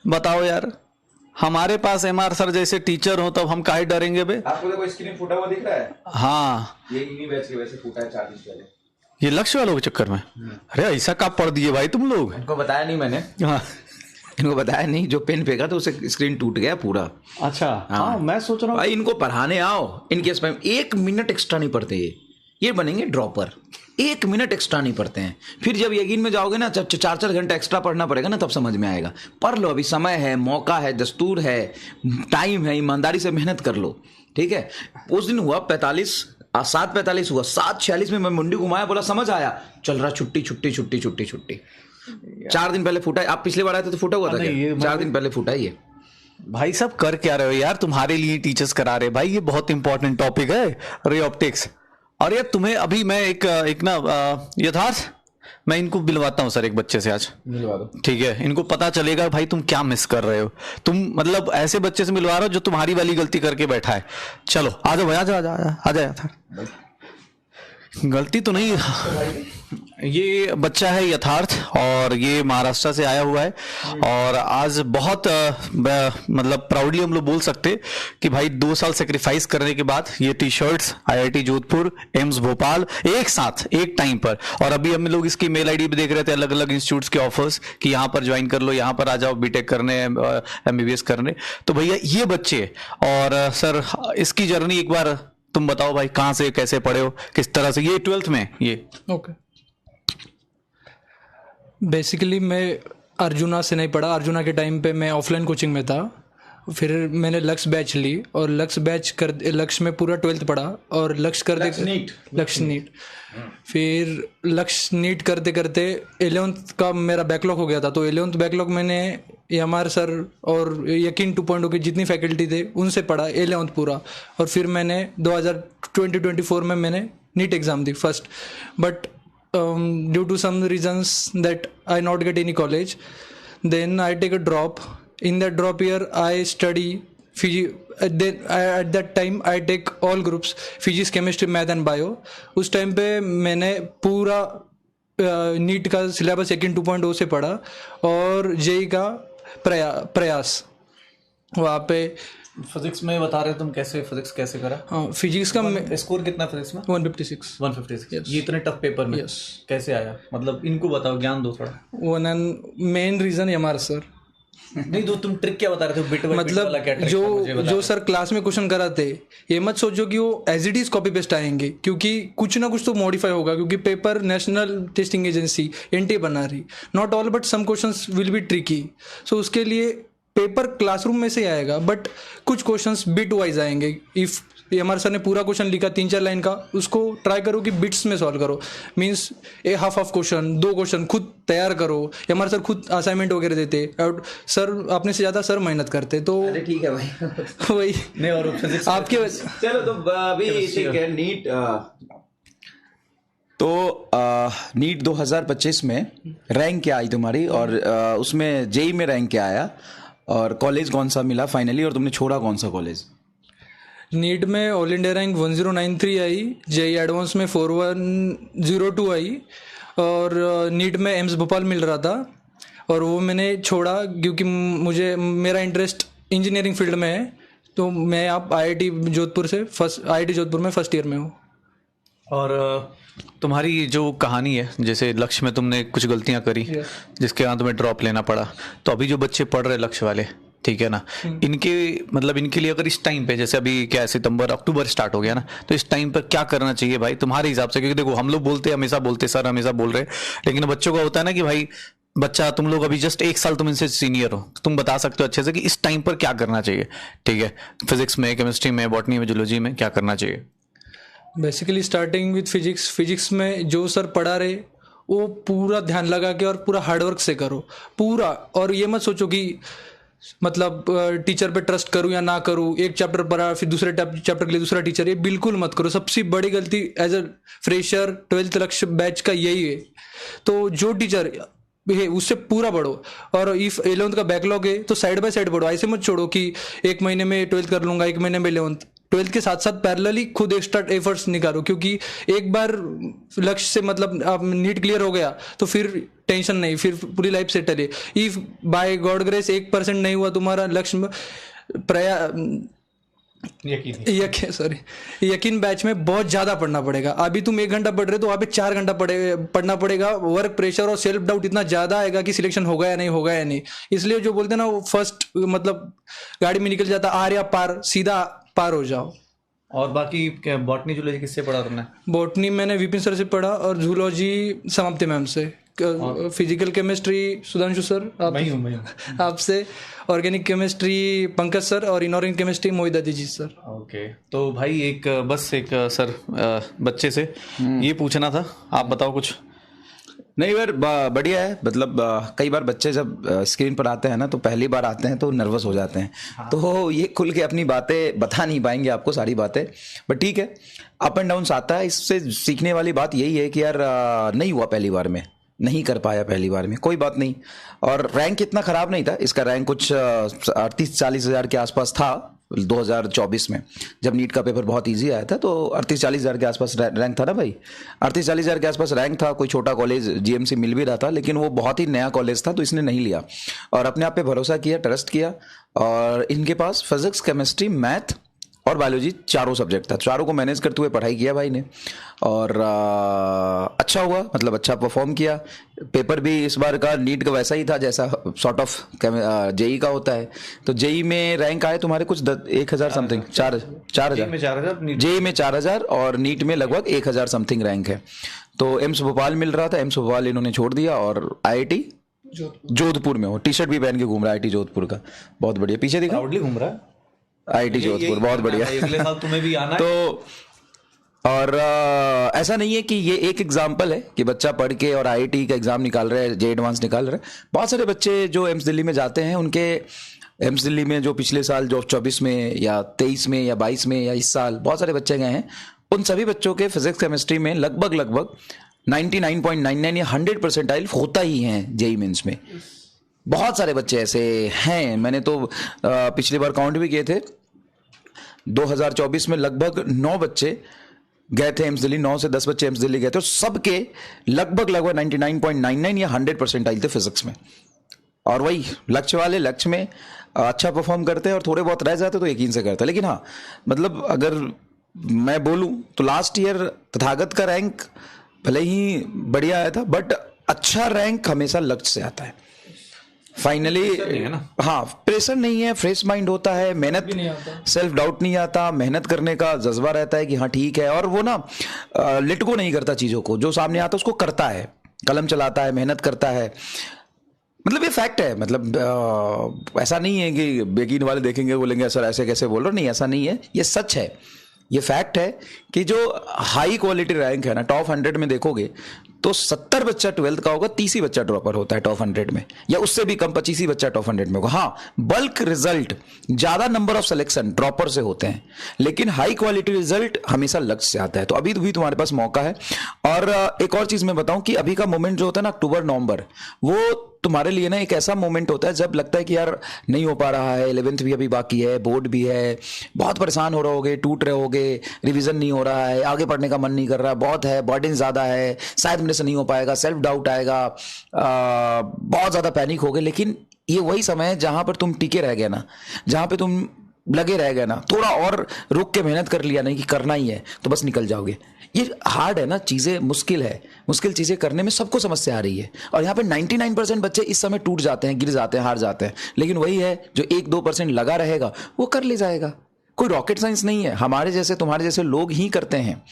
बताओ यार, हमारे पास एमआर सर जैसे टीचर हो तब हम काहे डरेंगे बे। आपको देखो स्क्रीन फूटा हुआ दिख रहा है। हाँ, ये इन्हीं बैच के वैसे फूटा है 4 दिन पहले। ये लक्ष्य वालों के चक्कर में। अरे ऐसा कब पढ़ दिए भाई तुम लोग। इनको बताया नहीं मैंने, हाँ इनको बताया नहीं, जो पेन फेंका तो उसे स्क्रीन टूट गया पूरा। अच्छा। हाँ मैं सोच रहा हूँ भाई इनको पढ़ाने आओ, इनके स्पेम 1 मिनट एक्स्ट्रा नहीं पढ़ते, ये बनेंगे ड्रॉपर। 1 मिनट एक्स्ट्रा नहीं पढ़ते हैं, फिर जब यकीन में जाओगे ना, 4-4 घंटा एक्स्ट्रा पढ़ना पड़ेगा ना, तब समझ में आएगा। पढ़ लो, अभी समय है, मौका है, दस्तूर है, टाइम है, ईमानदारी से मेहनत कर लो, ठीक है। उस दिन हुआ 7:45 हुआ, 7:46 में मैं मुंडी घुमाया, बोला समझ आया, चल रहा छुट्टी छुट्टी छुट्टी छुट्टी छुट्टी। 4 दिन पहले फूटा है। आप पिछले बार आए थे तो फूटा हुआ था क्या? 4 दिन पहले फूटा है ये। भाई सब कर क्या रहे हो यार, तुम्हारे लिए टीचर्स करा रहे भाई, ये बहुत इंपॉर्टेंट टॉपिक है रे ऑप्टिक्स। और यार तुम्हें अभी मैं एक ना यथार्थ, मैं इनको मिलवाता हूँ सर एक बच्चे से आज, मिलवा दो, ठीक है। इनको पता चलेगा भाई तुम क्या मिस कर रहे हो। तुम मतलब ऐसे बच्चे से मिलवा रहे हो जो तुम्हारी वाली गलती करके बैठा है। चलो आ जाओ, आ जाओ, आ जाओ यार। गलती तो नहीं, ये बच्चा है यथार्थ और ये महाराष्ट्र से आया हुआ है। और आज बहुत मतलब प्राउडली हम लोग बोल सकते कि भाई 2 साल सेक्रीफाइस करने के बाद ये T shirts IIT Jodhpur, AIIMS Bhopal एक साथ एक टाइम पर। और अभी हम लोग इसकी मेल आईडी पे देख रहे थे अलग अलग इंस्टीट्यूट्स के ऑफर्स कि यहाँ पर ज्वाइन कर लो, यहाँ पर आ जाओ बीटेक करने, एमबीबीएस करने। तो भैया ये बच्चे, और सर इसकी जर्नी एक बार तुम बताओ भाई, कहाँ से कैसे पढ़े हो, किस तरह से। ये 12th में ये ओके। बेसिकली मैं अर्जुना से नहीं पढ़ा, अर्जुना के टाइम पे मैं ऑफलाइन कोचिंग में था। फिर मैंने लक्ष्य बैच ली और लक्ष्य में पूरा 12th पढ़ा और लक्ष्य नीट। फिर लक्ष्य नीट करते करते 11th का मेरा बैकलॉग हो गया था, तो 11th बैकलॉग मैंने एमआर सर और यकीन 2.0 के जितनी फैकल्टी थे उनसे पढ़ा 11th पूरा। और फिर मैंने 2024 में मैंने नीट एग्ज़ाम दी first, but due to some reasons that I not get any college, then I take a drop. In that drop year I study at that time I take all groups, physics, chemistry, math and bio. उस time पे मैंने पूरा NEET का syllabus यकीन 2.0 से पढ़ा और JEE का प्रयास। वहाँ पे फिजिक्स में बता रहे तुम, कैसे फिजिक्स कैसे करा? हाँ, फिजिक्स का स्कोर कितना फिजिक्स में? 156। yes. ये इतने टफ पेपर में कैसे आया, मतलब इनको बताओ, ज्ञान दो थोड़ा। वन एंड मेन रीजन हमारा सर। नहीं तो तुम ट्रिक क्या बता रहे थे, बिट मतलब वाला क्या ट्रिक जो सर क्लास में क्वेश्चन कराते, ये मत सोचो कि वो as it is copy paste आएंगे, क्योंकि कुछ ना कुछ तो मॉडिफाई होगा, क्योंकि paper national testing agency NTA बना रही। Not all but some questions will be tricky. So उसके लिए पेपर क्लासरूम में से आएगा, बट कुछ क्वेश्चंस बिट वाइज आएंगे। इफ हमारे सर ने पूरा क्वेश्चन लिखा 3-4 लाइन का, उसको ट्राई करो कि बिट्स में सॉल्व करो। मीन्स हाफ क्वेश्चन, 2 क्वेश्चन खुद तैयार करो। हमारे सर खुद असाइनमेंट वगैरह देते और सर अपने से ज़्यादा सर मेहनत करते। तो ठीक है भाई वही नहीं, और आपके चलो तो अभी ठीक है। नीट तो नीट 2025 में रैंक क्या आई तुम्हारी, और उसमें जेई में रैंक क्या आया, और कॉलेज कौन सा मिला फाइनली, और तुमने छोड़ा कौन सा कॉलेज? नीट में ऑल इंडिया रैंक 1093 आई, जेई एडवांस में 4102 आई, और नीट में एम्स भोपाल मिल रहा था और वो मैंने छोड़ा क्योंकि मेरा इंटरेस्ट इंजीनियरिंग फील्ड में है। तो मैं अब आईआईटी जोधपुर में फर्स्ट ईयर में हूँ। और तुम्हारी जो कहानी है, जैसे लक्ष्य में तुमने कुछ गलतियां करी जिसके कारण तुम्हें ड्रॉप लेना पड़ा, तो अभी जो बच्चे पढ़ रहे लक्ष्य वाले, ठीक है ना, इनके लिए अगर इस टाइम पे, जैसे अभी क्या सितंबर अक्टूबर स्टार्ट हो गया ना, तो इस टाइम पर क्या करना चाहिए भाई तुम्हारे हिसाब से? क्योंकि देखो हम लोग हमेशा बोलते सर हमेशा बोल रहे, लेकिन बच्चों का होता है ना कि भाई बच्चा, तुम लोग अभी जस्ट 1 साल तुम इनसे सीनियर हो, तुम बता सकते हो अच्छे से कि इस टाइम पर क्या करना चाहिए, ठीक है, फिजिक्स में, केमिस्ट्री में, बॉटनी में, जूलॉजी में क्या करना चाहिए? बेसिकली स्टार्टिंग विथ फिजिक्स में जो सर पढ़ा रहे वो पूरा ध्यान लगा के और पूरा हार्डवर्क से करो पूरा। और ये मत सोचो कि मतलब टीचर पे ट्रस्ट करूं या ना करूं, एक चैप्टर पढ़ा फिर दूसरे चैप्टर के लिए दूसरा टीचर, ये बिल्कुल मत करो। सबसे बड़ी गलती एज अ फ्रेशर 12th लक्ष्य बैच का यही है। तो जो टीचर है उससे पूरा पढ़ो, और इफ 11th का बैकलॉग है तो साइड बाय साइड पढ़ो। ऐसे मत छोड़ो कि 1 महीने में 12th कर लूंगा, 1 महीने में 11th। ट्वेल्थ के साथ साथ पैरेलली खुद एक्स्ट्रा एफर्ट्स निकालो, क्योंकि एक बार लक्ष्य से मतलब आप नीट क्लियर हो गया तो फिर टेंशन नहीं, फिर पूरी लाइफ सेटल है। इफ बाय गॉड ग्रेस 1% नहीं हुआ तुम्हारा लक्ष्य, यकीन बैच में बहुत ज्यादा पढ़ना पड़ेगा। अभी तुम 1 घंटा पढ़ रहे हो तो वहाँ पे 4 घंटा पढ़ना पड़ेगा। वर्क प्रेशर और सेल्फ डाउट इतना ज्यादा आएगा कि सिलेक्शन होगा या नहीं होगा या नहीं। इसलिए जो बोलते हैं ना, वो फर्स्ट मतलब गाड़ी में निकल जाता आर या पार, सीधा पार हो जाओ। और बाकी बॉटनी जूलॉजी किससे पढ़ा तुमने? बॉटनी मैंने विपिन सर से पढ़ा और जूलॉजी समाप्ति मैम से। फिजिकल केमिस्ट्री सुधांशु सर आपसे, ऑर्गेनिक केमिस्ट्री पंकज सर और inorganic chemistry Mohit ji sir. Okay, तो भाई एक सर बच्चे से ये पूछना था, आप बताओ कुछ। नहीं यार, बढ़िया है। मतलब कई बार बच्चे जब स्क्रीन पर आते हैं ना, तो पहली बार आते हैं तो नर्वस हो जाते हैं। हाँ। तो ये खुल के अपनी बातें बता नहीं पाएंगे आपको, सारी बातें, बट ठीक है, अप एंड डाउन आता है। इससे सीखने वाली बात यही है कि यार नहीं हुआ पहली बार में, नहीं कर पाया पहली बार में, कोई बात नहीं। और रैंक इतना खराब नहीं था, इसका रैंक कुछ 38-40 हज़ार के आसपास था 2024 में, जब नीट का पेपर बहुत इजी आया था। तो 38-40 हज़ार के आसपास रैंक था ना भाई, 38-40 हज़ार के आसपास रैंक था। कोई छोटा कॉलेज जीएमसी मिल भी रहा था, लेकिन वो बहुत ही नया कॉलेज था, तो इसने नहीं लिया और अपने आप पे भरोसा किया, ट्रस्ट किया। और इनके पास फिजिक्स, केमिस्ट्री, मैथ और बायोलॉजी चारों सब्जेक्ट था। चारों को मैनेज करते हुए पढ़ाई किया भाई ने, और अच्छा हुआ, मतलब अच्छा परफॉर्म किया। पेपर भी इस बार का नीट का वैसा ही था जैसा सॉर्ट ऑफ जेई का होता है। तो जेई में रैंक आए तुम्हारे कुछ 1,000 समथिंग, 4,000 जेई में 4,000 और नीट में लगभग 1,000 समथिंग रैंक है। तो एम्स भोपाल मिल रहा था, एम्स भोपाल इन्होंने छोड़ दिया और IIT जोधपुर में हो। टी शर्ट भी पहन के घूम रहा है IIT जोधपुर का, बहुत बढ़िया। पीछे दिखा, घूम रहा है IIT जोधपुर, बहुत बढ़िया। अगले साल तुम्हें भी आना है। तो और ऐसा नहीं है कि ये एक एग्जाम्पल है कि बच्चा पढ़ के और IIT का एग्जाम निकाल रहा है, जे एडवांस निकाल रहा है। बहुत सारे बच्चे जो एम्स दिल्ली में जाते हैं, उनके एम्स दिल्ली में जो पिछले साल जो 24 में या 23 में या 22 में या इस साल बहुत सारे बच्चे गए हैं, उन सभी बच्चों के फिजिक्स केमिस्ट्री में लगभग 99.99 या 100% होता ही है जेई मेंस में। बहुत सारे बच्चे ऐसे हैं, मैंने तो पिछली बार काउंट भी किए थे। 2024 में लगभग 9 बच्चे गए थे एम्स दिल्ली, 9 से 10 बच्चे एम्स दिल्ली गए थे, और सबके लगभग 99.99 या 100% थे फिजिक्स में। और वही लक्ष्य वाले लक्ष्य में अच्छा परफॉर्म करते हैं, और थोड़े बहुत रह जाते तो यकीन से करते हैं। लेकिन हाँ, मतलब अगर मैं बोलूं तो लास्ट ईयर तथागत का रैंक भले ही बढ़िया आया था, बट अच्छा रैंक हमेशा लक्ष्य से आता है फाइनली। हाँ, प्रेशर नहीं है, फ्रेश माइंड होता है, मेहनत, सेल्फ डाउट नहीं आता, मेहनत करने का जज्बा रहता है कि हाँ ठीक है। और वो ना लिट को नहीं करता चीजों को, जो सामने आता है उसको करता है, कलम चलाता है, मेहनत करता है। मतलब ये फैक्ट है। मतलब ऐसा नहीं है कि बेकीन वाले देखेंगे बोलेंगे सर ऐसे कैसे बोल रहे हो, नहीं ऐसा नहीं है, ये सच है, ये फैक्ट है कि जो हाई क्वालिटी रैंक है ना, टॉप 100 में देखोगे तो 70 बच्चा 12th का होगा, 30 ही बच्चा ड्रॉपर होता है टॉप 100 में, या उससे भी कम 25 ही बच्चा टॉप 100 में होगा। हाँ, बल्क रिजल्ट, ज्यादा नंबर ऑफ सिलेक्शन ड्रॉपर से होते हैं, लेकिन हाई क्वालिटी रिजल्ट हमेशा लक्ष्य से आता है। तो अभी भी तुम्हारे पास मौका है। और एक और चीज मैं बताऊं कि अभी का मोमेंट जो होता है ना, अक्टूबर नवंबर, वो तुम्हारे लिए ना एक ऐसा मोमेंट होता है जब लगता है कि यार नहीं हो पा रहा है, 11th भी अभी बाकी है, बोर्ड भी है, बहुत परेशान हो रहे होगे, टूट रहे होगे, रिवीजन नहीं हो रहा है, आगे पढ़ने का मन नहीं कर रहा, बहुत है, बर्डन ज्यादा है, शायद मेरे से नहीं हो पाएगा, सेल्फ डाउट आएगा, बहुत ज्यादा पैनिक हो गए। लेकिन ये वही समय है जहां पर तुम टिके रह गए ना, जहां पे तुम लगे रह गए ना, थोड़ा और रुक के मेहनत कर लिया नहीं कि करना ही है, तो बस निकल जाओगे। ये हार्ड है ना, चीजें मुश्किल है, मुश्किल चीजें करने में सबको समस्या आ रही है। और यहाँ पे 99% बच्चे इस समय टूट जाते हैं, गिर जाते हैं, हार जाते हैं। लेकिन वही है जो 1-2% लगा रहेगा वो कर ले जाएगा। कोई रॉकेट साइंस नहीं है, हमारे जैसे तुम्हारे जैसे लोग ही करते हैं।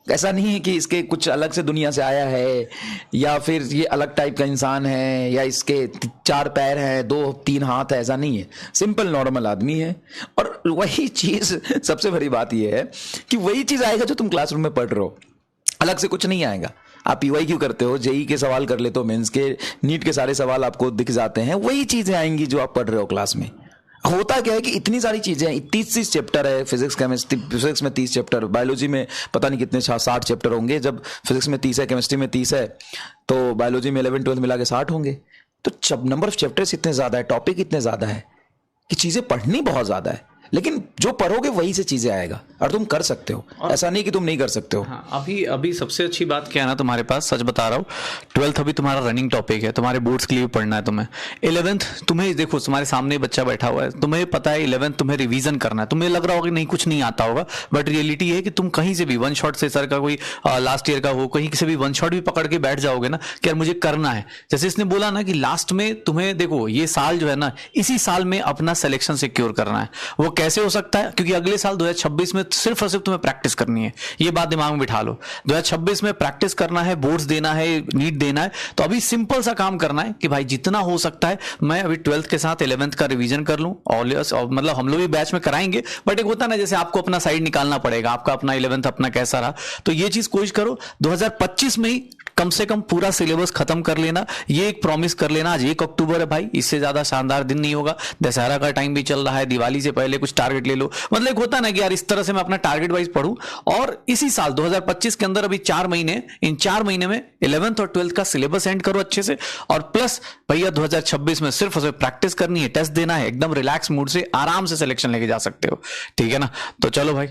ऐसा नहीं है कि इसके कुछ अलग से दुनिया से आया है, या फिर ये अलग टाइप का इंसान है, या इसके 4 पैर हैं, 2-3 हाथ है, ऐसा नहीं है। सिंपल नॉर्मल आदमी है। और वही चीज, सबसे बड़ी बात यह है कि वही चीज आएगा जो तुम क्लासरूम में पढ़ रहे हो, अलग से कुछ नहीं आएगा। आप पीवाई क्यों करते हो, जेई के सवाल कर लेते हो, मेंस के, नीट के सारे सवाल आपको दिख जाते हैं, वही चीजें आएंगी जो आप पढ़ रहे हो क्लास में। होता क्या है कि इतनी सारी चीजें हैं, 30 चैप्टर है, फिजिक्स केमिस्ट्री, फिजिक्स में 30 चैप्टर, बायोलॉजी में पता नहीं कितने 60 चैप्टर होंगे। जब फिजिक्स में 30 है, केमिस्ट्री में 30 है, तो बायोलॉजी में 11-12 मिला के 60 होंगे। तो जब नंबर ऑफ चैप्टर्स इतने ज्यादा है, टॉपिक इतने ज्यादा है कि चीजें पढ़नी बहुत ज्यादा है, लेकिन जो पढ़ोगे वही से चीजें आएगा और तुम कर सकते हो, ऐसा नहीं कि तुम नहीं कर सकते हो। हाँ, अभी अभी सबसे अच्छी बात क्या है ना तुम्हारे पास, सच बता रहा हूँ, 12th अभी तुम्हारा रनिंग टॉपिक है, तुम्हारे बोर्ड्स के लिए भी पढ़ना है तुम्हें। 11th तुम्हें देखो तुम्हारे सामने बच्चा बैठा हुआ है, तुम्हें पता है 11th तुम्हें रिवीजन करना है, तुम्हें लग रहा होगा कि नहीं कुछ नहीं आता होगा, बट रियलिटी है कि तुम कहीं से भी वन शॉट से सर का कोई लास्ट ईयर का हो, कहीं से भी वन शॉट भी पकड़ के बैठ जाओगे ना कि यार मुझे करना है। जैसे इसने बोला ना कि लास्ट में तुम्हें देखो ये साल जो है ना, इसी साल में अपना सिलेक्शन सिक्योर करना है। वो कैसे हो सकता है, क्योंकि अगले साल 2026 में सिर्फ और सिर्फ तुम्हें प्रैक्टिस करनी है, ये बात दिमाग में बिठा लो। 2026 में प्रैक्टिस करना है, बोर्ड्स देना है, नीट देना है, तो अभी सिंपल सा काम करना है कि भाई जितना हो सकता है मैं अभी 12th के साथ 11th का रिवीजन कर लूं। और मतलब हम लोग भी बैच में कराएंगे, बट एक होता है ना जैसे आपको अपना साइड निकालना पड़ेगा, आपका अपना 11th अपना कैसा रहा, तो ये चीज कोशिश करो 2025 में ही कम से कम पूरा सिलेबस खत्म कर लेना। ये एक प्रॉमिस कर लेना, आज 1 अक्टूबर है भाई, इससे ज्यादा शानदार दिन नहीं होगा, दशहरा का टाइम भी चल रहा है, दिवाली से पहले कुछ टारगेट ले लो। मतलब एक होता है ना कि यार इस तरह से मैं अपना टारगेट वाइज पढूं, और इसी साल 2025 के अंदर अभी 4 महीने, इन 4 महीने में 11th और 12th का सिलेबस एंड करो अच्छे से, और प्लस भैया 2026 में सिर्फ प्रैक्टिस करनी है, टेस्ट देना है, एकदम रिलैक्स मूड से आराम से सिलेक्शन लेके जा सकते हो। ठीक है ना, तो चलो भाई।